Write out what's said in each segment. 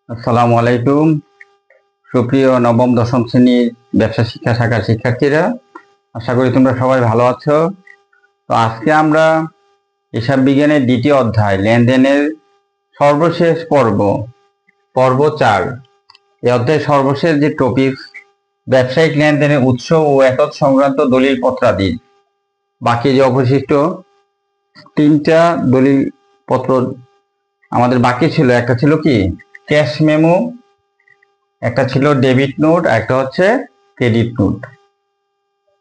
আসসালামু আলাইকুম। সুপ্রিয় নবম দশম শ্রেণীর ব্যবসা শিক্ষা শাখার শিক্ষার্থীরা, আশা করি তোমরা সবাই ভালো আছো। তো আজকে আমরা হিসাব বিজ্ঞানের দ্বিতীয় অধ্যায় লেনদেনের সর্বশেষ পর্ব 4, এই অধ্যায়ের সর্বশেষ যে টপিক ব্যবসায়িক লেনদেনের উৎস ও এতৎ সংক্রান্ত দলিল পত্রাদি, বাকি যে অবশিষ্ট 3টা দলিল পত্র আমাদের বাকি ছিল। একটা ছিল কি ক্যাশ মেমো, একটা ছিল ডেবিট নোট, একটা হচ্ছে ক্রেডিট নোট।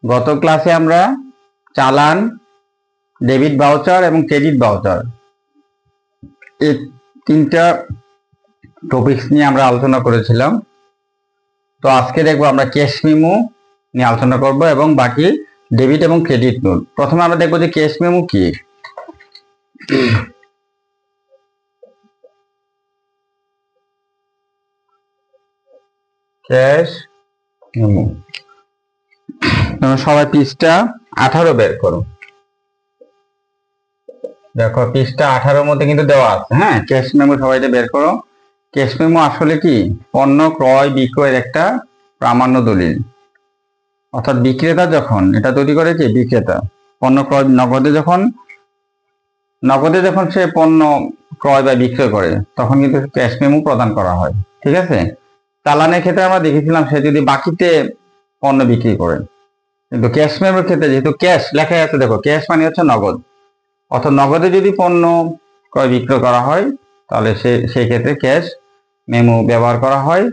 গত ক্লাসে আমরা চালান, ডেবিট ভাউচার এবং ক্রেডিট ভাউচার এই 3টা টপিকস নিয়ে আমরা আলোচনা করেছিলাম। তো আজকে দেখবো আমরা ক্যাশ মেমো নিয়ে আলোচনা করব এবং বাকি ডেবিট এবং ক্রেডিট নোট। প্রথমে আমরা দেখবো যে ক্যাশ মেমো কি। ক্যাশ মেমো, সবাই পৃষ্ঠা 18 বের করো। দেখো পৃষ্ঠা 18 মধ্যে কিন্তু দেওয়া আছে। হ্যাঁ, ক্যাশ মেমো সবাই বের করো। ক্যাশ মেমো আসলে কি পণ্য ক্রয় বিক্রয়ের একটা প্রামাণ্য দলিল। অর্থাৎ বিক্রেতা যখন এটা তৈরি করে, কি বিক্রেতা পণ্য ক্রয় নগদে যখন সে পণ্য ক্রয় বা বিক্রয় করে, তখন কিন্তু ক্যাশ মেমো প্রদান করা হয়। ঠিক আছে। চালানের ক্ষেত্রে আমরা দেখেছিলাম সে যদি বাকিতে পণ্য বিক্রি করে, কিন্তু ক্যাশ মেমোর ক্ষেত্রে যেহেতু ক্যাশ লেখা আছে, দেখো ক্যাশ মানে হচ্ছে নগদ, অর্থাৎ নগদে যদি পণ্য ক্রয় বিক্রয় করা হয় তাহলে সেই ক্ষেত্রে ক্যাশ মেমো ব্যবহার করা হয়।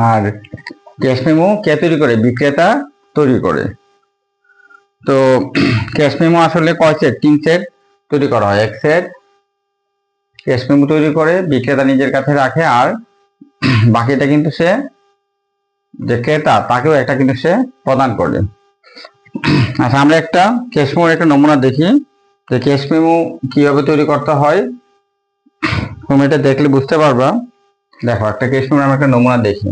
আর ক্যাশ মেমো কে তৈরি করে? বিক্রেতা তৈরি করে। তো ক্যাশ মেমো আসলে কয় সেট? 3 সেট তৈরি করা হয়। এক সেট ক্যাশ মেমো তৈরি করে বিক্রেতা নিজের কাছে রাখে, আর বাকিটা কিন্তু সে যে ক্রেতা তাকেও একটা কিন্তু সে প্রদান করে। আচ্ছা, আমরা একটা ক্যাশ মেমোর একটা নমুনা দেখি যে ক্যাশ মেমো কিভাবে তৈরি করতে হয়। তুমি এটা দেখলে বুঝতে পারবা। দেখো একটা ক্যাশ মেমোর আমরা একটা নমুনা দেখি।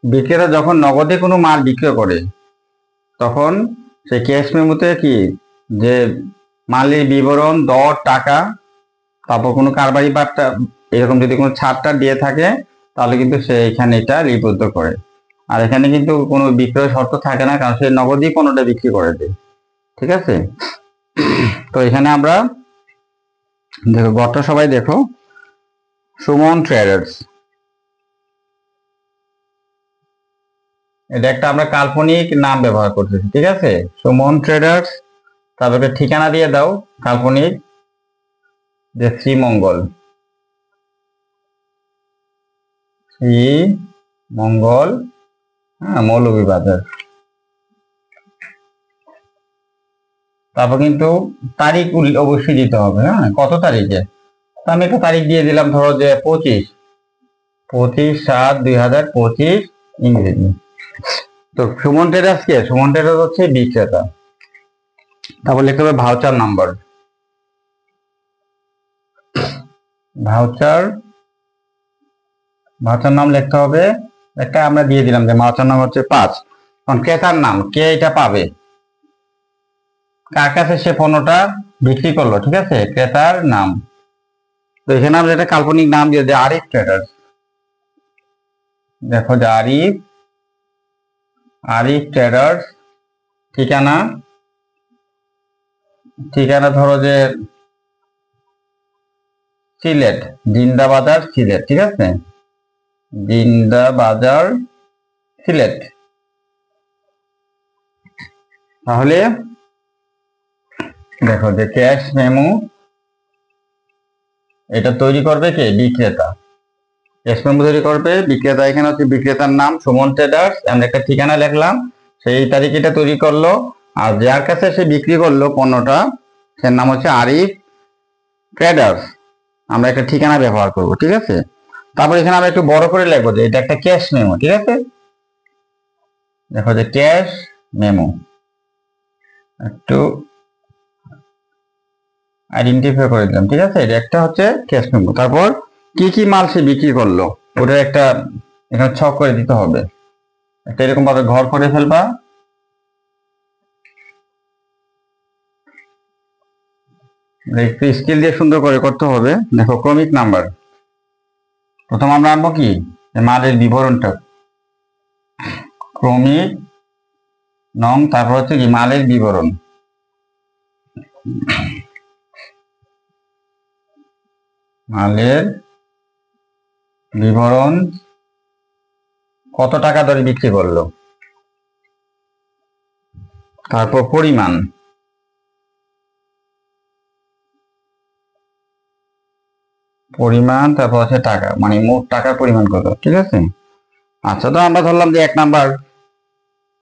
বিক্রেতা যখন নগদে কোনো মাল বিক্রয় করে, তখন সেই ক্যাশ মেমোতে কি যে মালের বিবরণ, দর, টাকা, তারপর কোনো কারবারি বার্তা, এরকম যদি কোনো ছাড়টা দিয়ে থাকে তাহলে কিন্তু সে এখানে এটা লিপিবদ্ধ করে। আর এখানে কিন্তু কোনো বিক্রয় শর্ত থাকে না, কারণ সে নগদই পণ্যটা বিক্রি করে দেয়। ঠিক আছে। তো এখানে আমরা দেখো গড়টা সবাই দেখো, সুমন ট্রেডার্স, এটা একটা আমরা কাল্পনিক নাম ব্যবহার করতেছি। ঠিক আছে, সুমন ট্রেডার্স। তারপরে ঠিকানা দিয়ে দাও কাল্পনিক, যে শ্রীমঙ্গল হ্যাঁ, মৌলভীবাজার। তারপর কিন্তু তারিখ অবশ্যই দিতে হবে। হ্যাঁ, কত তারিখে? আমি একটা তারিখ দিয়ে দিলাম, ধরো যে 25/7/2025 ইংরেজি। তো সুমন ট্রেডার্স কে? সুমন ট্রেডার্স হচ্ছে বিক্রেতা। তারপর লিখতে হবে ভাউচার নাম্বার, ভাউচার নাম লিখতে হবে একটা। আমরা দিয়ে দিলাম যে ভাউচার নাম হচ্ছে 5। কারণ ক্রেতার নাম, কে এটা পাবে, কার কাছে সে পণ্যটা বিক্রি করলো। ঠিক আছে, ক্রেতার নাম। তো এখানে আমরা একটা কাল্পনিক নাম দিয়ে দিই, আরিফ ট্রেডার্স। দেখো যে আরিফ ট্রেডার্স। ঠিকানা ধরো যে সিলেট, জিন্দাবাজার সিলেট। ঠিক আছে, জিন্দাবাজার সিলেট। তাহলে দেখো যে ক্যাশ মেমো এটা তৈরি করবে কে? বিক্রেতা। ক্যাশ মেমো তৈরি করবে বিক্রেতা। এখানে হচ্ছে বিক্রেতার নাম সুমন ট্রেডার্স, আমরা একটা ঠিকানা লিখলাম, সেই তারিখে এটা তৈরি করলো। আর যার কাছে সে বিক্রি করলো পণ্যটা, সে নাম হচ্ছে আরিফ ট্রেডার্স। আমরা একটা ঠিকানা ব্যবহার করব। ঠিক আছে। তারপর এখানে আমরা একটু বড় করে লিখবো যে এটা একটা ক্যাশ মেমো। ঠিক আছে, দেখো যে ক্যাশ মেমো একটু আইডেন্টিফাই করে দিলাম। ঠিক আছে, এটা একটা হচ্ছে ক্যাশ মেমো। তারপর কি কি মাল সে বিক্রি করলো, ওটার একটা এখানে ছক করে দিতে হবে, একটা এরকম ভাবে ঘর করে ফেলবা। একটু স্কেল দিয়ে সুন্দর করে করতে হবে। দেখো ক্রমিক নাম্বার, প্রথম আমরা আনবো কি মালের বিবরণটা, ক্রমিক নং, তারপর হচ্ছে কি মালের বিবরণ। মালের বিবরণ কত টাকা দরে বিক্রি করলো, তারপর পরিমাণ, তারপর হচ্ছে টাকা, মানে মোট টাকার পরিমাণ কত, ঠিক আছে। আচ্ছা, তো আমরা ধরলাম যে 1 নাম্বার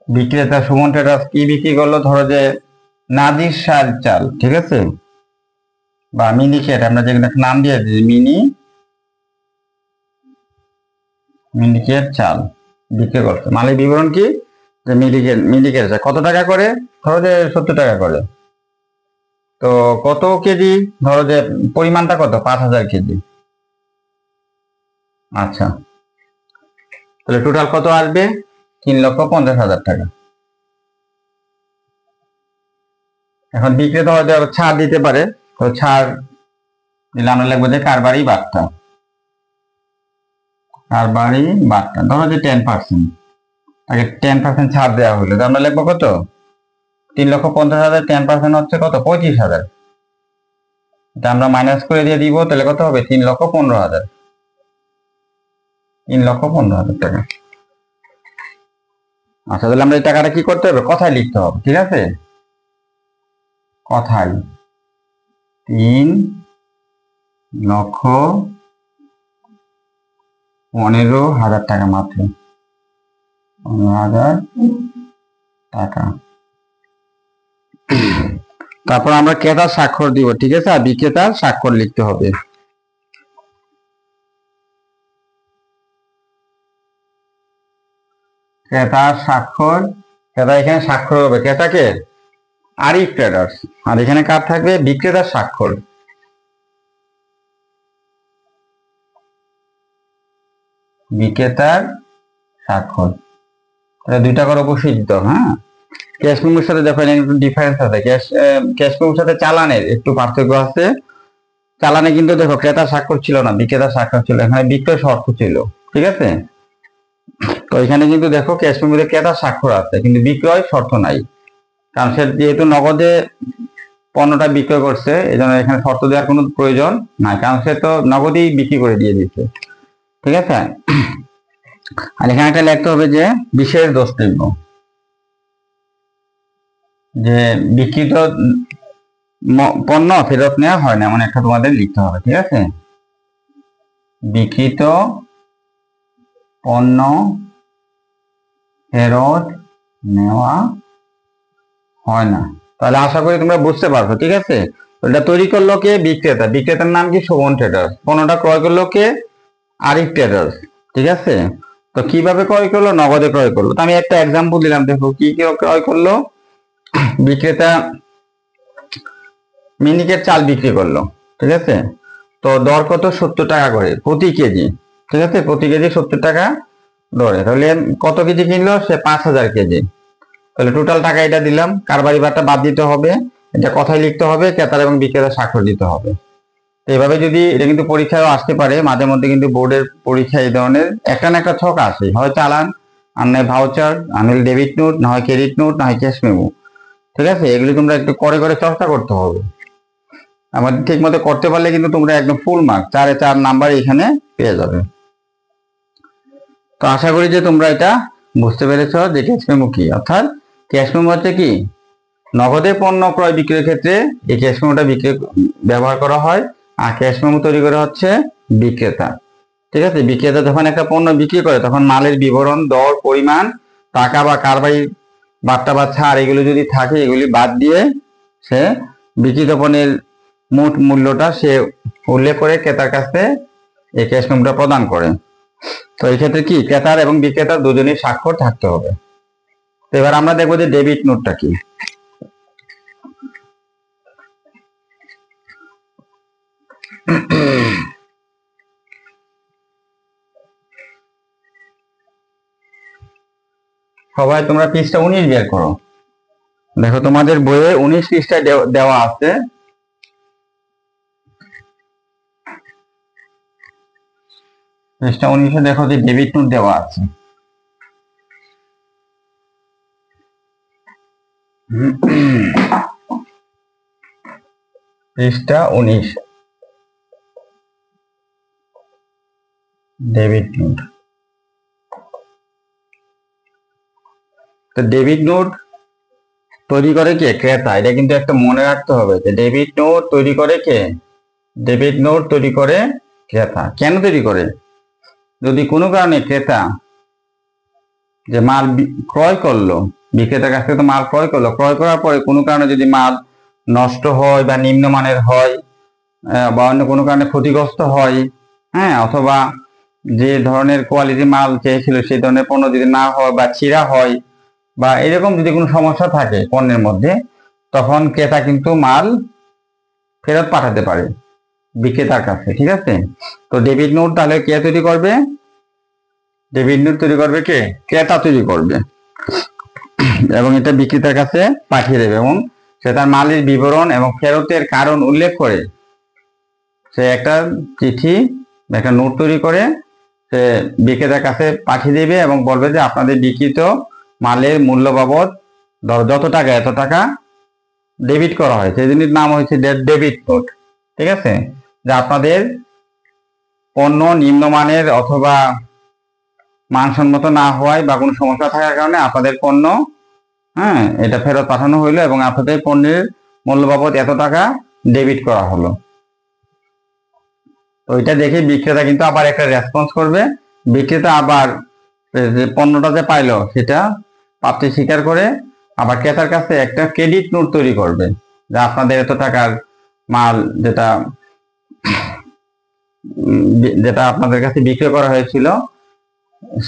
বিক্রেতা সুমন ট্রেডার্স কি বিক্রি করলো, ধরো যে নাদির শাল চাল, ঠিক আছে, বা মিনিকেট, আমরা যেগুলো নাম দিয়ে দিই মিনিকেট চাল বিক্রি করছে। মালের বিবরণ কি, যে মিনিকেট চাল কত টাকা করে, ধরো যে 70 টাকা করে। তো কত কেজি, ধরো যে পরিমাণটা কত, 5000 কেজি। আচ্ছা, তাহলে টোটাল কত আসবে, 3,50,000 টাকা। এখন বিক্রেতা হয়তো ছাড় দিতে পারে, তো ছাড় দিলে আমরা লিখবো যে কারবারি বার্তা, ধরো যে 10%, তাকে 10% ছাড় দেওয়া হলো, তো আমরা লিখবো কত, 3,50,000, 10% হচ্ছে কত, 35,000। এটা আমরা মাইনাস করে দিয়ে দিব, তাহলে কত হবে, 3,15,000, 3,15,000 টাকা। আচ্ছা, তাহলে আমরা এই টাকাটা কি করতে হবে, কথায় লিখতে হবে, ঠিক আছে, কথায় 3,15,000 টাকা, মাত্র 15,000 টাকা। তারপর আমরা ক্রেতার স্বাক্ষর দিব, ঠিক আছে, আর বিক্রেতার স্বাক্ষর লিখতে হবে। ক্রেতার স্বাক্ষর, ক্রেতা এখানে স্বাক্ষর হবে, ক্রেতাকে আরিফ ট্রেডার্স, আর এখানে কার থাকবে, বিক্রেতার স্বাক্ষর, বিক্রেতার স্বাক্ষর। তাহলে 2টা করে অবশ্যই দিতে হবে। হ্যাঁ, ক্যাশ মেমোর সাথে দেখো একটু ডিফারেন্স আছে, ক্যাশ মেমোর সাথে চালানের একটু পার্থক্য আছে। চালানে কিন্তু দেখো ক্রেতার স্বাক্ষর ছিল না, বিক্রেতার স্বাক্ষর ছিল, এখানে বিক্রয় শর্ত ছিল, ঠিক আছে। তো এখানে কিন্তু দেখো ক্যাশ মেমোতে ক্রেতার স্বাক্ষর আছে কিন্তু বিক্রয় শর্ত নাই, কারণ সে যেহেতু নগদে পণ্যটা বিক্রয় করছে, এই জন্য এখানে শর্ত দেওয়ার কোনো প্রয়োজন নাই, কারণ সে তো নগদেই বিক্রি করে দিয়ে দিচ্ছে, ঠিক আছে। আর এখানে একটা লিখতে হবে যে বিশেষ দ্রষ্টব্য, যে বিক্রিত পণ্য ফেরত নেওয়া হয় না, এমন একটা তোমাদের লিখতে হবে, ঠিক আছে। বিক্রিত পণ্য ফেরত নেওয়া হয় না। তাহলে আশা করি তোমরা বুঝতে পারছো, ঠিক আছে। এটা তৈরি করলো কে, বিক্রেতা, বিক্রেতার নাম কি, শোভন ট্রেডার্স। পণ্যটা ক্রয় করলো কে, আরিফ ট্রেডার্স, ঠিক আছে। তো কিভাবে ক্রয় করলো, নগদে ক্রয় করলো। তো আমি একটা এক্সাম্পল দিলাম, দেখো কি কি ক্রয় করলো। বিক্রেতা মিনিকেট চাল বিক্রি করলো, ঠিক আছে। তো দর কত, 70 টাকা করে প্রতি কেজি, ঠিক আছে, প্রতি কেজি 70 টাকা দরে। তাহলে কত কেজি কিনলো সে, 5,000 কেজি। তাহলে টোটাল টাকা এটা দিলাম, কারবারি বারটা বাদ দিতে হবে, এটা কথায় লিখতে হবে, ক্রেতার এবং বিক্রেতার স্বাক্ষর দিতে হবে। এইভাবে যদি, এটা কিন্তু পরীক্ষায় আসতে পারে মাঝে মধ্যে, কিন্তু বোর্ডের পরীক্ষায় এই ধরনের একটা না একটা ছক আসে, হয় চালান, আর নয় ভাউচার, আর নয় ডেবিট নোট, না হয় ক্রেডিট নোট, না হয় ক্যাশ মেমো, ঠিক আছে। এগুলি তোমরা একটু করে করে চর্চা করতে হবে। আমাদের ঠিক মতো করতে পারলে কিন্তু তোমরা একদম ফুল মার্ক, 4-এ 4 নাম্বার এখানে পেয়ে যাবে। তো আশা করি যে তোমরা এটা বুঝতে পেরেছ যে ক্যাশ মেমো কি। অর্থাৎ ক্যাশ মেমো হচ্ছে কি, নগদে পণ্য ক্রয় বিক্রয়ের ক্ষেত্রে এই ক্যাশ মেমোটা ব্যবহার করা হয়, আর ক্যাশ মেমো তৈরি করা হচ্ছে বিক্রেতা, ঠিক আছে। বিক্রেতা যখন একটা পণ্য বিক্রি করে, তখন মালের বিবরণ, দর, পরিমাণ, টাকা বা কারবারি বার্তা বা ছাড় এগুলো যদি থাকে, এগুলি বাদ দিয়ে সে বিক্রিত পণ্যের মোট মূল্যটা সে উল্লেখ করে ক্রেতার কাছে এই ক্যাশ মেমোটা প্রদান করে। তো এই ক্ষেত্রে কি, ক্রেতার এবং বিক্রেতার দুজনের স্বাক্ষর থাকতে হবে। তো এবার আমরা দেখবো যে ডেবিট নোটটা কি। সবাই তোমরা পৃষ্ঠা 19 বের করো। দেখো তোমাদের বইয়ে 19 পৃষ্ঠায় দেওয়া আছে। পৃষ্ঠা 19-এ দেখো যে ডেবিট নোট দেওয়া আছে। পৃষ্ঠা 19 ডেবিট নোট। তো ডেবিট নোট তৈরি করে কে? ক্রেতা। এটা কিন্তু একটা মনে রাখতে হবে যে ডেবিট নোট তৈরি করে কে? ডেবিট নোট তৈরি করে ক্রেতা। কেন তৈরি করে? যদি কোনো কারণে ক্রেতা যে মাল ক্রয় করলো, বিক্রেতার কাছ থেকে তো মাল ক্রয় করলো, ক্রয় করার পরে কোনো কারণে যদি মাল নষ্ট হয় বা নিম্নমানের হয় বা অন্য কোনো কারণে ক্ষতিগ্রস্ত হয়, হ্যাঁ, অথবা যে ধরনের কোয়ালিটি মাল চেয়েছিল সেই ধরনের পণ্য যদি না হয় বা ছিঁড়া হয় বা এরকম যদি কোনো সমস্যা থাকে পণ্যের মধ্যে, তখন ক্রেতা কিন্তু মাল ফেরত পাঠাতে পারে বিক্রেতার কাছে। ঠিক আছে? তো ডেবিট নোট তাহলে কে তৈরি করবে? ডেবিট নোট তৈরি করবে কে? ক্রেতা তৈরি করবে এবং এটা বিক্রেতার কাছে পাঠিয়ে দেবে এবং সে তার মালের বিবরণ এবং ফেরতের কারণ উল্লেখ করে সে একটা চিঠি, একটা নোট তৈরি করে সে বিক্রেতার কাছে পাঠিয়ে দেবে এবং বলবে যে আপনাদের বিক্রিত মালের মূল্য বাবদ যত টাকা এত টাকা ডেবিট করা হয়। সেই জিনিসের নাম হয়েছে ডেবিট নোট। ঠিক আছে? যে আপনাদের পণ্য নিম্নমানের অথবা মানসম্মত না হওয়ায় বা কোনো সমস্যা থাকার কারণে আপনাদের পণ্য, হ্যাঁ, এটা ফেরত পাঠানো হইলো এবং আপনাদের পণ্যের মূল্য বাবদ এত টাকা ডেবিট করা হলো। তো এটা দেখে বিক্রেতা কিন্তু আবার একটা রেসপন্স করবে। বিক্রেতা আবার যে পণ্যটা যে পাইলো সেটা প্রাপ্তি স্বীকার করে আবার ক্রেতার কাছে একটা ক্রেডিট নোট তৈরি করবে যে আপনাদের এত টাকার মাল যেটা যেটা আপনাদের কাছে বিক্রি করা হয়েছিল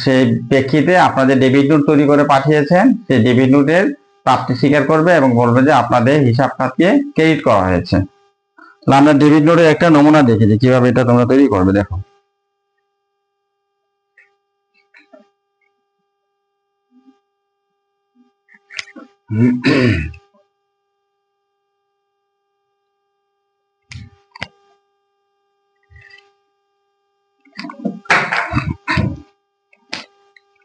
সেই প্রেক্ষিতে আপনাদের ডেবিট নোট তৈরি করে পাঠিয়েছেন, সেই ডেবিট নোটের প্রাপ্তি স্বীকার করবে এবং বলবে যে আপনাদের হিসাব খাতিয়ে ক্রেডিট করা হয়েছে। আমরা ডেবিট নোটের একটা নমুনা দেখেছি কিভাবে এটা তোমরা তৈরি করবে। দেখো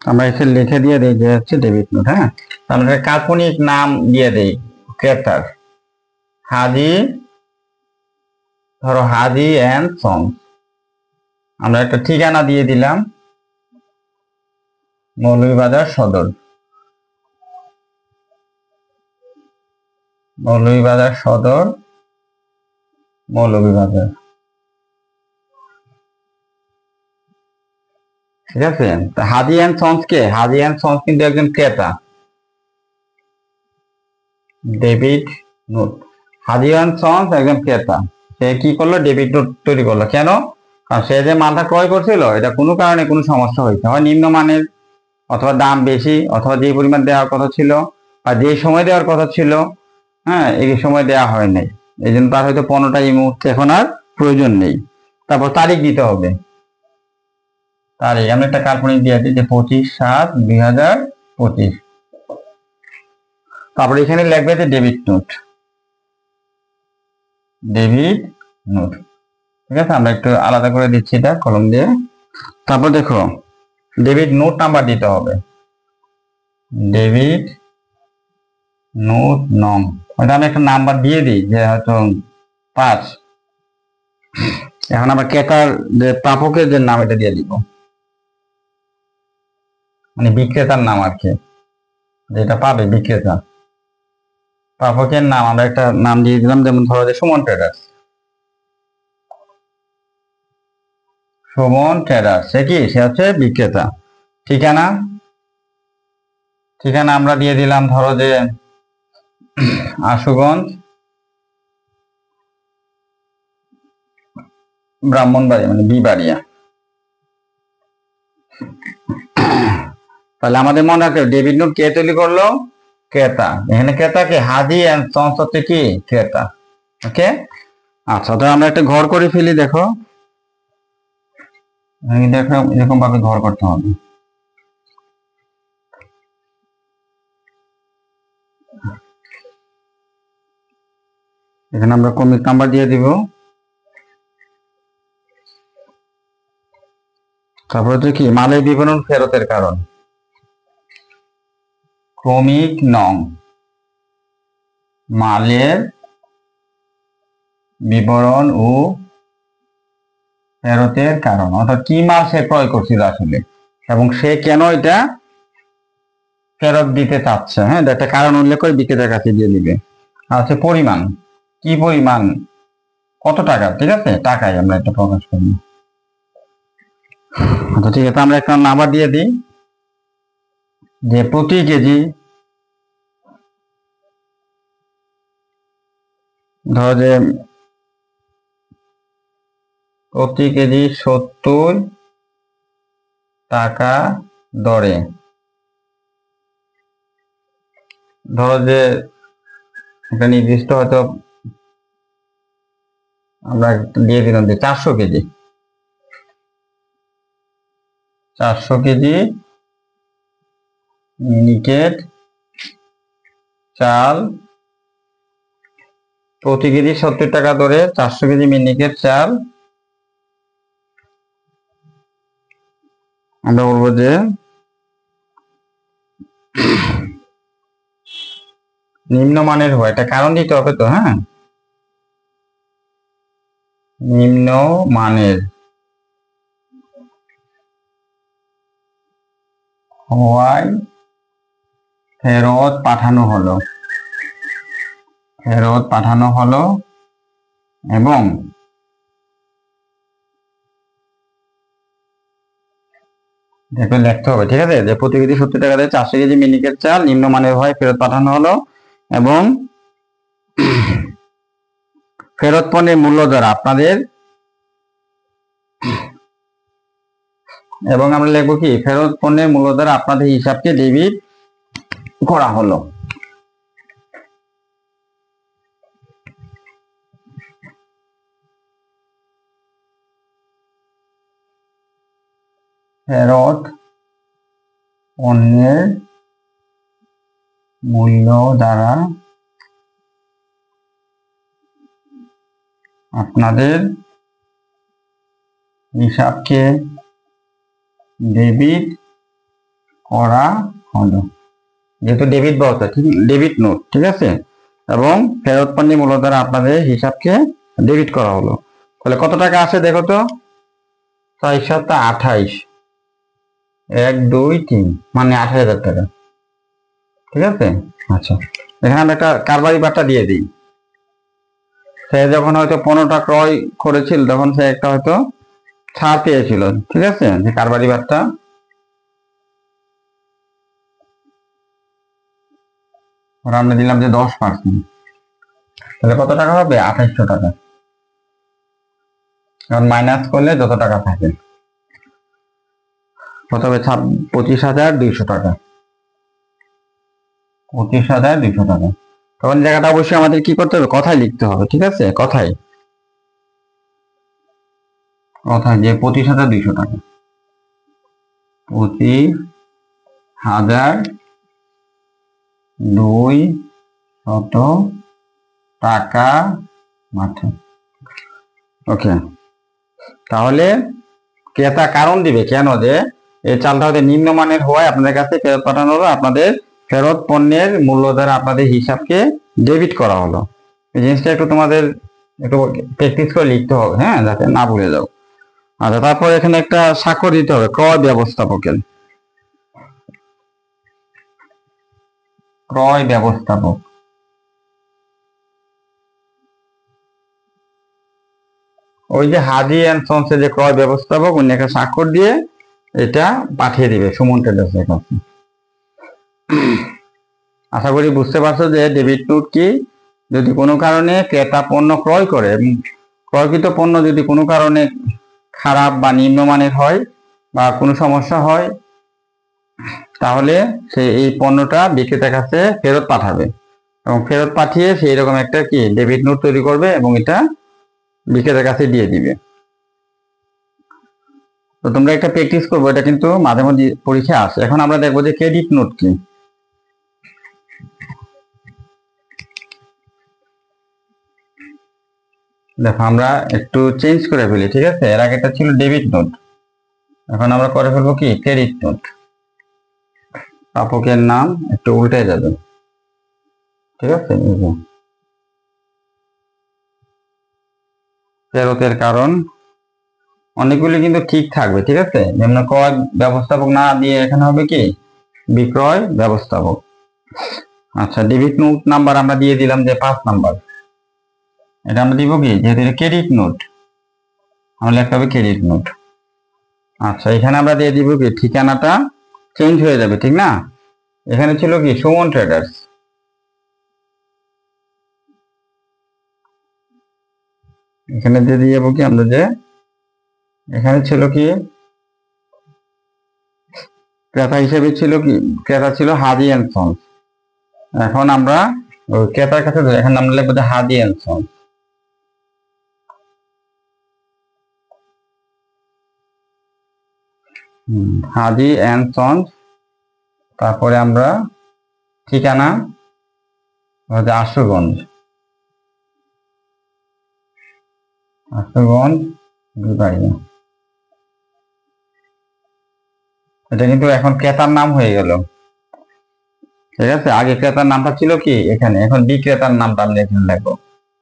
আমরা এসে লিখে দিয়ে দিই যে হচ্ছে ডেবিট নোট। হ্যাঁ, আমরা কাল্পনিক নাম দিয়ে দেই ক্রেতার, হাজি, ধরো হাজি অ্যান্ড সন্স। আমরা একটা ঠিকানা দিয়ে দিলাম মৌলভীবাজার সদর, মৌলভীবাজার সদর, মৌলভীবাজার। ঠিক আছে? হাজি অ্যান্ড সন্স কে? হাজি অ্যান্ড সন্স কিন্তু একজন ক্রেতা। Debit note. Haji and sons একজন ক্রেতা, সে কি করলো? ডেবিট নোট তৈরি করলো। কেন? কারণ সে যে মালটা ক্রয় করছিল এটা কোনো কারণে কোনো সমস্যা হয়েছে, হয় নিম্নমানের অথবা দাম বেশি অথবা যে পরিমাণ দেওয়ার কথা ছিল বা যে সময় দেওয়ার কথা ছিল, হ্যাঁ, এই সময় দেওয়া হয় নাই, এই জন্য তার হয়তো পণ্যটা এই মুহূর্তে এখন আর প্রয়োজন নেই। তারপর তারিখ দিতে হবে। তারিখ আমি একটা কাল্পনিক দিয়ে দিই যে 25/7/2025। তারপর এখানে লিখবে যে ডেবিট নোট, ডেবিট নোট। ঠিক আছে? আমরা একটু আলাদা করে দিচ্ছি এটা কলম দিয়ে। তারপর দেখো ডেবিট নোট নাম্বার দিতে হবে, ডেবিট নোট নং। ওটা আমি একটা নাম্বার দিয়ে দিই যে হয়তো 5। এখন আমরা ক্রেতার যে প্রাপকের যে নাম এটা দিয়ে দিব, মানে বিক্রেতার নাম আর কি, যেটা পাবে বিক্রেতা। প্রাপকের নাম আমরা একটা নাম দিয়ে দিলাম, যেমন ধরো যে সুমন ট্রেডার্স। সুমন ট্রেডার্স সে কি? সে হচ্ছে বিক্রেতা। ঠিকানা, ঠিকানা আমরা দিয়ে দিলাম ধরো যে আশুগঞ্জ, ব্রাহ্মণবাড়িয়া, মানে বিবাড়িয়া। তাহলে আমাদের মনে রাখতে হবে ডেবিট নোট কে তৈরি করলো? ক্রেতা। এখানে ক্রেতাকে হাজি অ্যান্ড সন্স হচ্ছে কি? ক্রেতা। ওকে, আচ্ছা, তো আমরা একটা ঘর করে ফেলি। দেখো দেখো এরকম ভাবে ঘর করতে হবে। এখানে আমরা ক্রমিক নাম্বার দিয়ে দিব। তারপর হচ্ছে কি মালের বিবরণ ফেরতের কারণ, ক্রমিক নং মালের বিবরণ ও ফেরতের কারণ, অর্থাৎ কি মাল সে ক্রয় করছিল আসলে এবং সে কেন এটা ফেরত দিতে চাচ্ছে। হ্যাঁ, একটা কারণ উল্লেখ করে বিক্রেতার কাছে দিয়ে দিবে। আর হচ্ছে পরিমাণ, কি পরিমাণ, কত টাকা, ঠিক আছে, টাকায় আমরা এটা প্রকাশ করি। আচ্ছা ঠিক আছে, আমরা একটা নাম্বার দিয়ে দিই যে প্রতি কেজি, ধরো যে প্রতি কেজি 70 টাকা দরে, ধরো যে একটা নির্দিষ্ট হয়তো আমরা দিয়ে দিলাম যে 400 কেজি, 400 কেজি মিনিকেট চাল, প্রতি কেজি 70 টাকা দরে 400 কেজি মিনিকেট চাল আমরা বলবো যে নিম্নমানের হয়। একটা কারণ দিতে হবে তো, হ্যাঁ, নিম্নমানের হওয়ায় ফেরত পাঠানো হলো, এবং দেখো লিখতে হবে, ঠিক আছে, যে প্রতি কেজি 70 টাকা দিয়ে 400 কেজি মিনিকেট চাল নিম্নমানের হয় ফেরত পাঠানো হলো, এবং ফেরত পণ্যের মূল্য দ্বারা আপনাদের, এবং আমরা লিখবো কি ফেরত পণ্যের মূল্য দ্বারা আপনাদের হিসাবকে ডেবিট করা হলো। ফেরত পণ্যের মূল্য দ্বারা আপনাদের হিসাবকে ডেবিট করা হলো, যেহেতু ডেবিট বলতে ঠিক ডেবিট নোট, ঠিক আছে, এবং ফেরত পণ্যের মূল্য দ্বারা আপনাদের হিসাবকে ডেবিট করা হলো। তাহলে কত টাকা আসে দেখো তো, 428, 1 2 3 মানে 28,000 টাকা, ঠিক আছে। আচ্ছা, এখানে আমরা একটা কারবারি বার্তা দিয়ে দিই। সে যখন হয়তো 15টা ক্রয় করেছিল তখন সে একটা হয়তো ছাড় পেয়েছিল, ঠিক আছে, যে কারবারি বার্তা আমরা দিলাম যে 10%, তাহলে কত টাকা হবে, 2800 টাকা। কারণ মাইনাস করলে যত টাকা থাকে কত হবে, 25,200 টাকা, 25,200 টাকা। তখন জায়গাটা অবশ্যই আমাদের কি করতে হবে, কথায় লিখতে হবে, ঠিক আছে, কথায় যে 25,200 টাকা, 25,200 টাকা মাত্র। ওকে, তাহলে ক্রেতা কারণ দিবে কেন যে এই চালটা হয়তো নিম্নমানের হওয়ায় আপনাদের কাছে ফেরত পাঠানো হলো, আপনাদের ফেরত পণ্যের মূল্য দ্বারা আপনাদের হিসাবকে ডেবিট করা হলো। এই জিনিসটা একটু তোমাদের একটু প্র্যাকটিস করে লিখতে হবে, হ্যাঁ, যাতে না ভুলে যাও। আচ্ছা, তারপর এখানে একটা স্বাক্ষর দিতে হবে ক্রয় ব্যবস্থাপকের, ক্রয় ব্যবস্থাপক, ওই যে হাজি অ্যান্ড সন্সের যে ক্রয় ব্যবস্থাপক উনি একটা স্বাক্ষর দিয়ে এটা পাঠিয়ে দিবে সুমন ট্রেডার্সের কাছে। আশা করি বুঝতে পারছো যে ডেবিট নোট কি। যদি কোনো কারণে ক্রেতা পণ্য ক্রয় করে এবং ক্রয়কৃত পণ্য যদি কোনো কারণে খারাপ বা নিম্নমানের হয় বা কোনো সমস্যা হয়, তাহলে সে এই পণ্যটা বিক্রেতার কাছে ফেরত পাঠাবে এবং ফেরত পাঠিয়ে সেই রকম একটা কি ডেবিট নোট তৈরি করবে এবং এটা বিক্রেতার কাছে দিয়ে দিবে। তো তোমরা একটা প্র্যাকটিস করবো, এটা কিন্তু মাঝে মধ্যে পরীক্ষা আসে। এখন আমরা দেখবো যে ক্রেডিট নোট কি। দেখো আমরা একটু চেঞ্জ করে ফেলি, ঠিক আছে? এর আগেটা ছিল ডেবিট নোট, এখন আমরা করে ফেলবো কি ক্রেডিট নোট। প্রাপকের নাম একটু উল্টে যাবে, ঠিক আছে? ফেরতের কারণ অনেকগুলি কিন্তু ঠিক থাকবে, ঠিক আছে? যেমন ক্রয় ব্যবস্থাপক না দিয়ে এখানে হবে কি বিক্রয় ব্যবস্থাপক। আচ্ছা, ডেবিট নোট নাম্বার আমরা দিয়ে দিলাম যে 5 নাম্বার। এটা আমরা দিব কি, যেহেতু এটা ক্রেডিট নোট, আমরা লিখতে হবে ক্রেডিট নোট। আচ্ছা, এখানে আমরা দিয়ে দিব কি ঠিকানাটা চেঞ্জ হয়ে যাবে, ঠিক না? এখানে ছিল কি সুমন ট্রেডার্স, এখানে দিয়ে দিয়ে যাবো কি আমরা যে এখানে ছিল কি ক্রেতা হিসেবে ছিল কি, ক্রেতা ছিল হাদি অ্যান্ড সন্স। এখন আমরা ওই ক্রেতার কাছে এখন আমরা লিখবো যে Hadi and sons. Hadi and sons, তারপরে আমরা ঠিকানা আশুগঞ্জ, আশুগঞ্জ বিবাড়িয়া। এটা কিন্তু এখন ক্রেতার নাম হয়ে গেল, ঠিক আছে? আগে ক্রেতার নামটা ছিল কি এখানে, এখন বিক্রেতার নামটা আমরা এখানে লিখবো,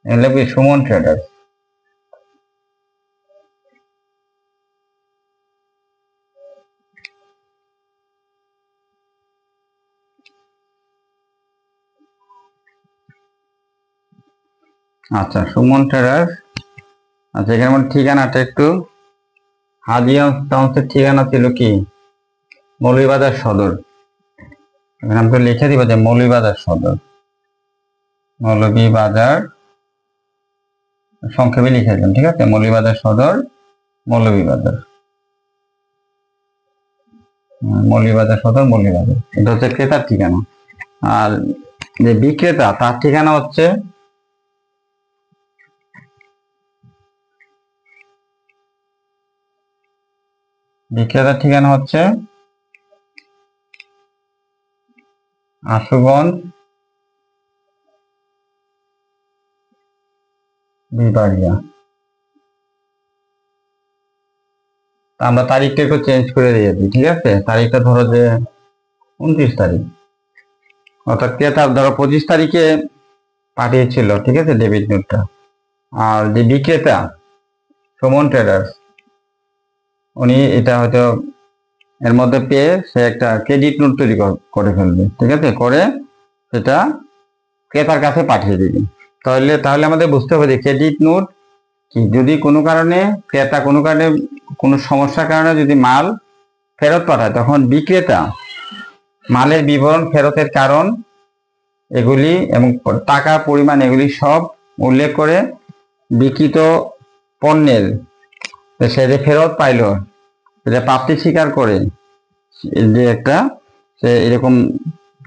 এখানে লিখবি সুমন ট্রেডার্স। আচ্ছা, সুমন ট্রেডার্স। আচ্ছা, এখানে আমার ঠিকানাটা একটু হাজিগঞ্জের ঠিকানা ছিল কি মৌলভীবাজার সদর। এখানে আমরা লিখে দিব যে মৌলভীবাজার সদর, মৌলভীবাজার সংক্ষেপে লিখে দিলাম, ঠিক আছে? মৌলভীবাজার সদর, মৌলভীবাজার, মৌলভীবাজার সদর, মৌলভীবাজার। এটা হচ্ছে ক্রেতার ঠিকানা। আর যে বিক্রেতা তার ঠিকানা হচ্ছে বিক্রেতার ঠিকানা হচ্ছে আশুগঞ্জ বিবাড়িয়া। আমরা তারিখটা একটু চেঞ্জ করে দিয়েছি, ঠিক আছে? তারিখটা ধরো যে 29 তারিখ, অর্থাৎ ক্রেতা ধরো 25 তারিখে পাঠিয়েছিল, ঠিক আছে, ডেবিট নোটটা। আর যে বিক্রেতা সুমন ট্রেডার্স, উনি এটা হয়তো এর মধ্যে পেয়ে সে একটা ক্রেডিট নোট তৈরি করে ফেলবে, ঠিক আছে? করে সেটা ক্রেতার কাছে পাঠিয়ে দিবে। তাহলে তাহলে আমাদের বুঝতে হবে যে ক্রেডিট নোট কি, যদি কোনো কারণে ক্রেতা কোনো কারণে কোনো সমস্যার কারণে যদি মাল ফেরত পাঠায়, তখন বিক্রেতা মালের বিবরণ, ফেরতের কারণ এগুলি এবং টাকার পরিমাণ এগুলি সব উল্লেখ করে বিক্রিত পণ্যের সে যে ফেরত পাইল সেটা প্রাপ্তি স্বীকার করে যে একটা সে এরকম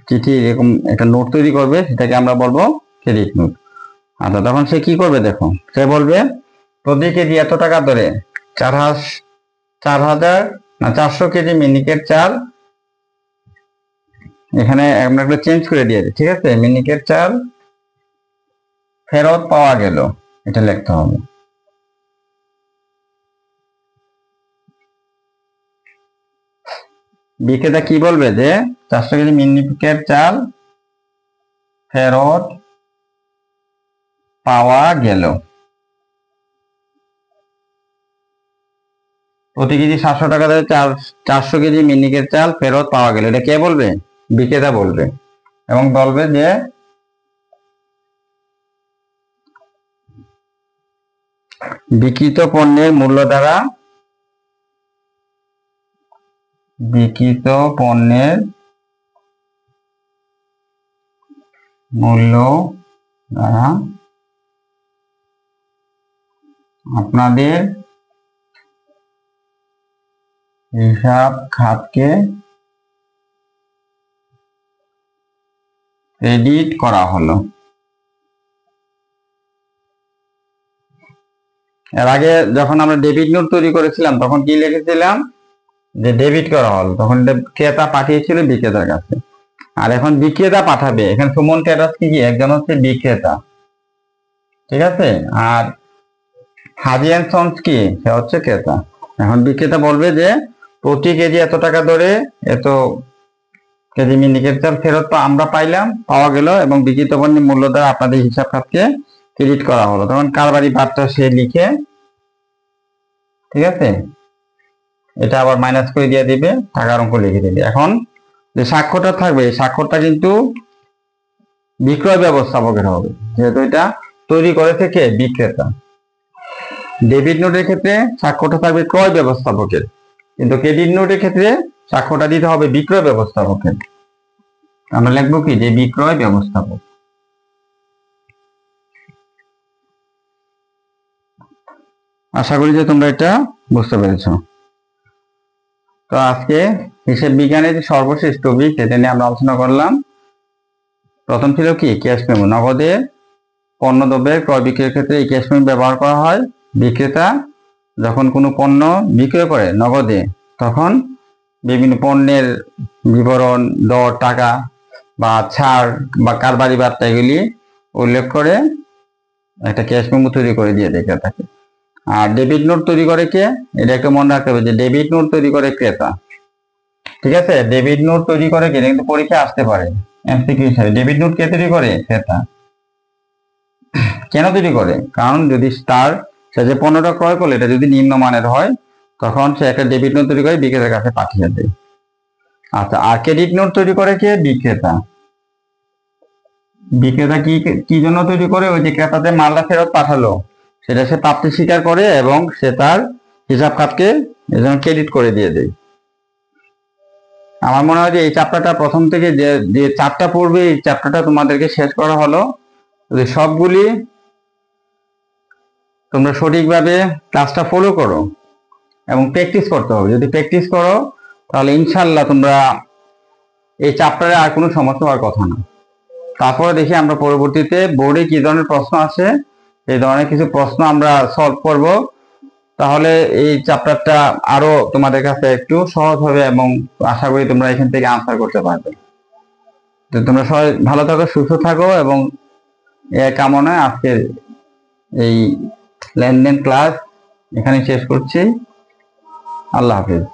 চিঠি, এরকম একটা নোট তৈরি করবে, সেটাকে আমরা বলবো ক্রেডিট নোট। আচ্ছা, তখন সে কি করবে দেখো, সে বলবে প্রতি কেজি এত টাকা ধরে 4,400 কেজি মিনিকেট চাল, এখানে আমরা একটা চেঞ্জ করে দিয়েছি, ঠিক আছে? মিনিকেট চাল ফেরত পাওয়া গেল, এটা লিখতে হবে। বিক্রেতা কি বলবে যে 400 কেজি মিনিকেট চাল ফেরত পাওয়া গেল, প্রতি কেজি 700 টাকা ধরে 400 কেজি মিনিকেট চাল ফেরত পাওয়া গেল। এটা কে বলবে? বিক্রেতা বলবে, এবং বলবে যে বিক্রিত পণ্যের মূল্য দ্বারা আপনাদের হিসাব খাতকে ক্রেডিট করা হলো। এর আগে যখন আমরা ডেবিট নোট তৈরি করেছিলাম তখন কি লিখেছিলাম যে ডেবিট করা হল, তখন ক্রেতা পাঠিয়েছিল বিক্রেতার কাছে। আর এখন বিক্রেতা পাঠাবে, এখানে সুমন ট্রেডার্স কি একজন হচ্ছে বিক্রেতা, ঠিক আছে? আর হাজি অ্যান্ড সন্স কি, সে হচ্ছে ক্রেতা। এখন বিক্রেতা বলবে যে প্রতি কেজি এত টাকা ধরে এত কেজি মিনিকেট চাল ফেরত আমরা পাওয়া গেল এবং বিক্রিত পণ্যের মূল্য দ্বারা আপনাদের হিসাব খাতকে ক্রেডিট করা হলো। তখন কারবারি বার্তা সে লিখে, ঠিক আছে, এটা আবার মাইনাস করে দিয়ে দিবে, টাকার অঙ্ক লিখে দিবে। এখন যে স্বাক্ষরটা থাকবে এই স্বাক্ষরটা কিন্তু বিক্রয় ব্যবস্থাপকের হবে, যেহেতু এটা তৈরি করেছে কে, বিক্রেতা। ডেবিট নোটের ক্ষেত্রে স্বাক্ষরটা থাকবে ক্রয় ব্যবস্থাপকের, কিন্তু ক্রেডিট নোটের ক্ষেত্রে স্বাক্ষরটা দিতে হবে বিক্রয় ব্যবস্থাপকের। আমরা লিখবো কি, যে বিক্রয় ব্যবস্থাপক। আশা করি যে তোমরা এটা বুঝতে পেরেছ। তো আজকে হিসেব বিজ্ঞানের যে সর্বশেষ টপিক সেটা নিয়ে আমরা আলোচনা করলাম। প্রথম ছিল কি, ক্যাশ মেমো। নগদে পণ্য দ্রব্যের ক্রয় বিক্রয়ের ক্ষেত্রে এই ক্যাশ মেমো ব্যবহার করা হয়। বিক্রেতা যখন কোনো পণ্য বিক্রয় করে নগদে, তখন বিভিন্ন পণ্যের বিবরণ, দর, টাকা বা ছাড় বা কারবারি বার্তা এগুলি উল্লেখ করে একটা ক্যাশ মেমো তৈরি করে দিয়ে দেয় ক্রেতাকে। আর ডেবিট নোট তৈরি করে কে, এটা একটু মনে রাখতে হবে যে ডেবিট নোট তৈরি করে ক্রেতা। ঠিক আছে, ডেবিট নোট তৈরি করে কে, কিন্তু পরীক্ষা আসতে পারে এমসিকিউ হিসাবে। ডেবিট নোট কে তৈরি করে, ক্রেতা। কেন তৈরি করে, কারণ যদি সে যে পণ্যটা ক্রয় করলে এটা যদি নিম্নমানের হয়, তখন সে একটা ডেবিট নোট তৈরি করে বিক্রেতার কাছে পাঠিয়ে দেয়। আচ্ছা, আর ক্রেডিট নোট তৈরি করে কে, বিক্রেতা। বিক্রেতা কি জন্য তৈরি করে, ওই যে ক্রেতাতে মালটা ফেরত পাঠালো সেটা সে প্রাপ্তি স্বীকার করে এবং সে তার হিসাব খাতকে এজন্য ক্রেডিট করে দিয়ে দেয়। আমার মনে হয় যে এই চ্যাপ্টারটা প্রথম থেকে যে চারটা পড়বে এই চ্যাপ্টারটা তোমাদেরকে শেষ করা হলো। যদি সবগুলি তোমরা সঠিকভাবে ক্লাসটা ফলো করো এবং প্র্যাকটিস করতে হবে। যদি প্র্যাকটিস করো তাহলে ইনশাল্লাহ তোমরা এই চ্যাপ্টারে আর কোনো সমস্যা হওয়ার কথা না। তারপরে দেখি আমরা পরবর্তীতে বোর্ডে কি ধরনের প্রশ্ন আসে, এই ধরনের কিছু প্রশ্ন আমরা সলভ করব। তাহলে এই চ্যাপ্টারটা আরো তোমাদের কাছে একটু সহজ হবে এবং আশা করি তোমরা এখান থেকে আনসার করতে পারবে। তো তোমরা সবাই ভালো থাকো, সুস্থ থাকো এবং এ কামনায় আজকের এই লেনদেন ক্লাস এখানে শেষ করছি। আল্লাহ হাফিজ।